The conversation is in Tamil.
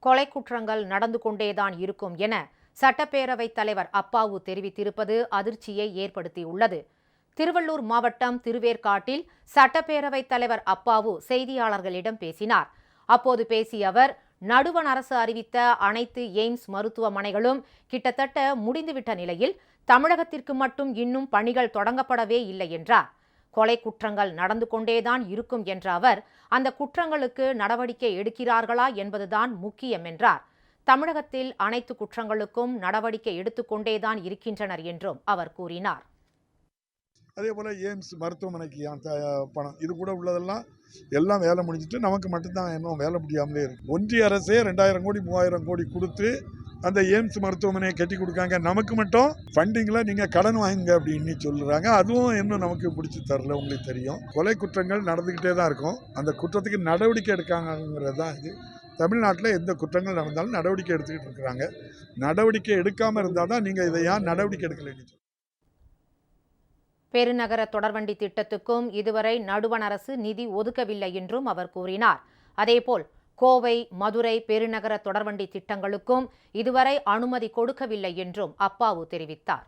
கொலை குற்றங்கள் நடந்து கொண்டேதான் இருக்கும் என சட்டப்பேரவைத் தலைவர் அப்பாவு தெரிவித்திருப்பது அதிர்ச்சியை ஏற்படுத்தியுள்ளது. திருவள்ளூர் மாவட்டம் திருவேற்காட்டில் சட்டப்பேரவைத் தலைவர் அப்பாவு செய்தியாளர்களிடம் பேசினார். அப்போது பேசிய அவர், நடுவண் அரசு அறிவித்த அனைத்து எய்ம்ஸ் மருத்துவமனைகளும் கிட்டத்தட்ட முடிந்துவிட்ட நிலையில் தமிழகத்திற்கு மட்டும் இன்னும் பணிகள் தொடங்கப்படவே இல்லை என்றார். கொலை குற்றங்கள் நடந்து கொண்டேதான் இருக்கும் என்ற அவர், அந்த குற்றங்களுக்கு நடவடிக்கை எடுக்கிறார்களா என்பதுதான் முக்கியம் என்றார். தமிழகத்தில் அனைத்து குற்றங்களுக்கும் நடவடிக்கை எடுத்துக்கொண்டேதான் இருக்கின்றனர் என்றும் அவர் கூறினார். அதே போல் எய்ம்ஸ் மருத்துவமனைக்கு பணம் இது கூட உள்ளதெல்லாம் எல்லாம் வேலை முடிஞ்சிட்டு நமக்கு மட்டும்தான் இன்னும் வேலை முடியாமலே இருக்கு. ஒன்றிய அரசே 2000 கோடி 3000 கோடி கொடுத்து அந்த எய்ம்ஸ் மருத்துவமனையை கட்டி கொடுக்காங்க. நமக்கு மட்டும் ஃபண்டிங்கில் நீங்கள் கடன் வாங்குங்க அப்படின்னு சொல்லுறாங்க. அதுவும் இன்னும் நமக்கு பிடிச்சி தரல. உங்களுக்கு தெரியும், கொலை குற்றங்கள் நடந்துக்கிட்டே தான் இருக்கும். அந்த குற்றத்துக்கு நடவடிக்கை எடுக்காங்கிறது தான் இது. தமிழ்நாட்டில் எந்த குற்றங்கள் நடந்தாலும் நடவடிக்கை எடுத்துக்கிட்டு இருக்கிறாங்க. நடவடிக்கை எடுக்காமல் இருந்தால் தான் நீங்கள் இதை ஏன் நடவடிக்கை எடுக்கலைன்னு. பெருநகர தொடர்வண்டி திட்டத்துக்கும் இதுவரை நடுவண் அரசு நிதி ஒதுக்கவில்லை என்றும் அவர் கூறினார். அதேபோல் கோவை, மதுரை பெருநகர தொடர்வண்டி திட்டங்களுக்கும் இதுவரை அனுமதி கொடுக்கவில்லை என்றும் அப்பாவு தெரிவித்தார்.